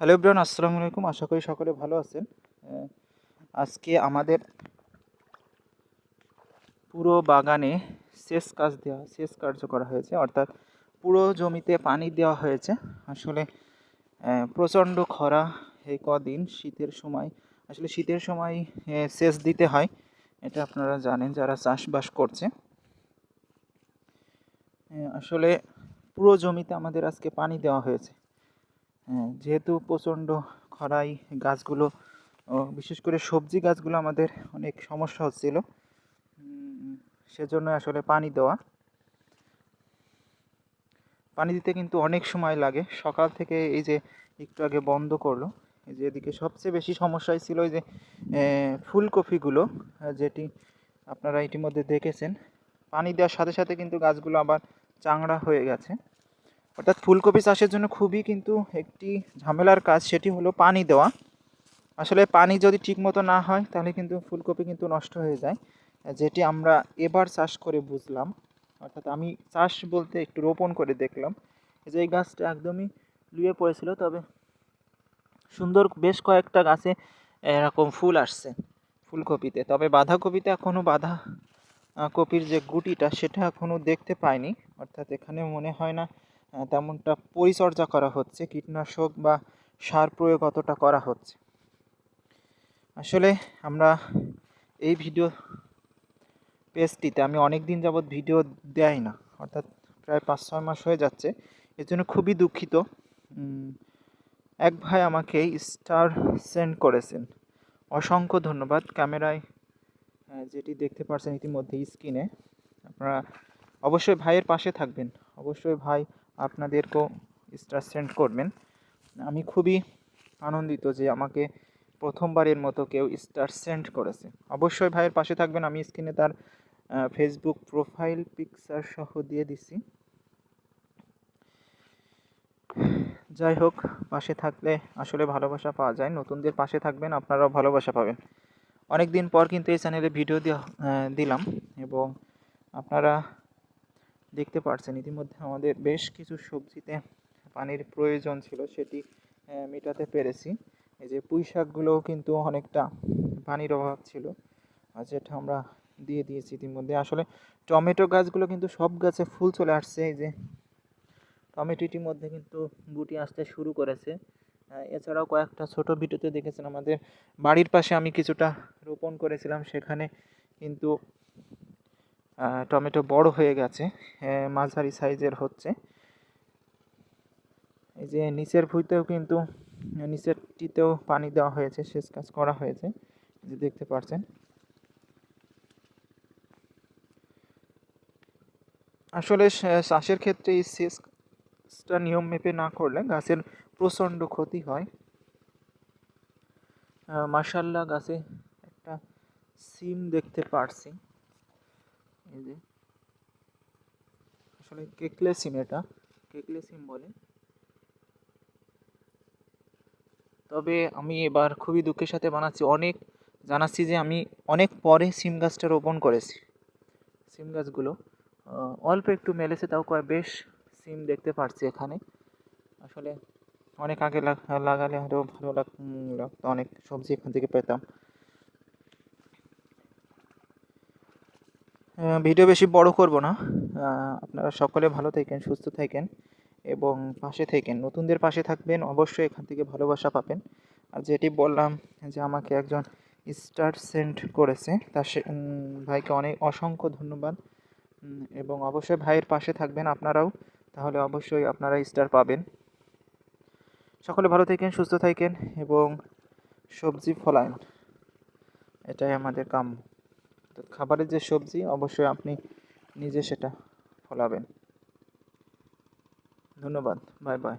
Hello everyone, আসসালামু আলাইকুম। আশা করি সকলে ভালো আছেন। আজকে আমাদের পুরো বাগানে সেচ কার্য করা হয়েছে, অর্থাৎ পুরো জমিতে পানি দেওয়া হয়েছে। আসলে প্রচণ্ড খরা এই কদিন, শীতের সময় সেচ দিতে হয়, এটা আপনারা জানেন যারা চাষবাস করছে। আসলে পুরো জমিতে আমাদের আজকে পানি দেওয়া হয়েছে। যেহেতু প্রচণ্ড খরায় গাছগুলো, বিশেষ করে সবজি গাছগুলো আমাদের অনেক সমস্যা হচ্ছিল, সেজন্য আসলে পানি দিতে কিন্তু অনেক সময় লাগে। সকাল থেকে এই যে একটু আগে বন্ধ করলো, এই যে এদিকে সবচেয়ে বেশি সমস্যাই ছিল এই যে ফুলকপিগুলো, যেটি আপনারা ইতিমধ্যে দেখেছেন। পানি দেওয়ার সাথে সাথে কিন্তু গাছগুলো আবার চাংড়া হয়ে গেছে। অর্থাৎ ফুলকপি চাষের জন্য খুবই কিন্তু একটি ঝামেলার কাজ, সেটি হলো পানি দেওয়া। আসলে পানি যদি ঠিকমতো না হয় তাহলে কিন্তু ফুলকপি কিন্তু নষ্ট হয়ে যায়, যেটি আমরা এবার চাষ করে বুঝলাম। অর্থাৎ আমি চাষ বলতে একটু রোপণ করে দেখলাম যে এই গাছটা একদমই লুয়ে পড়েছিল, তবে সুন্দর বেশ কয়েকটা গাছে এরকম ফুল আসছে ফুলকপিতে। তবে বাঁধাকপিতে এখনও কপির যে গুটিটা সেটা এখনও দেখতে পাইনি। অর্থাৎ এখানে মনে হয় না তেমনটা পরিচর্যা করা হচ্ছে, কীটনাশক বা সার প্রয়োগ অতটা করা হচ্ছে। আসলে আমরা এই ভিডিও পেজটিতে আমি অনেক দিন যাবৎ ভিডিও দেই না, অর্থাৎ প্রায় 5-6 মাস হয়ে যাচ্ছে। এর জন্য খুবই দুঃখিত। এক ভাই আমাকে স্টার সেন্ড করেছেন, অসংখ্য ধন্যবাদ। ক্যামেরায় যেটি দেখতে পাচ্ছেন ইতিমধ্যে স্ক্রিনে, আপনারা অবশ্যই ভাইয়ের পাশে থাকবেন, অবশ্যই ভাই আপনাদেরকেও স্টার সেন্ড করবেন। আমি খুবই আনন্দিত যে আমাকে প্রথমবারের মতো কেউ স্টার সেন্ড করেছে। অবশ্যই ভাইয়ের পাশে থাকবেন। আমি স্ক্রিনে তার ফেসবুক প্রোফাইল পিকচার সহ দিয়ে দিচ্ছি। যাই হোক, পাশে থাকলে আসলে ভালোবাসা পাওয়া যায়। নতুনদের পাশে থাকবেন, আপনারাও ভালোবাসা পাবেন। অনেক দিন পর কিন্তু এই চ্যানেলে ভিডিও দিলাম এবং আপনারা দেখতে পাচ্ছেন ইতিমধ্যে আমাদের বেশ কিছু সবজিতে পানির প্রয়োজন ছিল, সেটি মেটাতে পেরেছি। এই যে পুঁই শাকগুলোও কিন্তু অনেকটা পানির অভাব ছিল, আর যেটা আমরা দিয়ে দিয়েছি ইতিমধ্যে। আসলে টমেটো গাছগুলো কিন্তু সব গাছে ফুল চলে আসছে। এই যে টমেটো ইতিমধ্যে কিন্তু গুটি আসতে শুরু করেছে। এছাড়াও কয়েকটা ছোট ভিডিওতে দেখেছেন আমাদের বাড়ির পাশে আমি কিছুটা রোপণ করেছিলাম, সেখানে কিন্তু টমেটো বড় হয়ে গেছে, মাঝারি সাইজের হচ্ছে। এই যে নিচেরটিতেও পানি দেওয়া হয়েছে, সেচ কাজ করা হয়েছে, যে দেখতে পাচ্ছেন। আসলে চাষের ক্ষেত্রে এই সেচটা নিয়ম মেপে না করলে গাছের প্রচণ্ড ক্ষতি হয়। মাশাআল্লাহ, গাছে একটা সিম দেখতে পারছি, এই যে আসলে কেকলে সিম বলে। তবে আমি এবার খুবই দুঃখের সাথে জানাচ্ছি যে আমি অনেক পরে সিম গাছটা রোপণ করেছি। সিম গাছগুলো অল্প একটু মেলেছে, তাও বেশ সিম দেখতে পাচ্ছি এখানে। আসলে অনেক আগে লাগালে আরও ভালো লাগতো, অনেক সবজি এখান থেকে পেতাম। ভিডিও বেশি বড় করব না। আপনারা সকলে ভালো থাকেন, সুস্থ থাকেন এবং পাশে থাকেন। নতুনদের পাশে থাকবেন, অবশ্যই এখান থেকে ভালোবাসা পাবেন। আর যেটি বললাম যে আমাকে একজন স্টার সেন্ড করেছে, ভাইকে অসংখ্য ধন্যবাদ। এবং অবশ্যই ভাইয়ের পাশে থাকবেন আপনারাও, তাহলে অবশ্যই আপনারা স্টার পাবেন। সকলে ভালো থাকেন, সুস্থ থাকেন এবং সবজি ফলান, এটাই আমাদের কাম্য। তো খাবারের যে সবজি, অবশ্যই আপনি নিজে সেটা ফলাবেন। ধন্যবাদ, বাই বাই।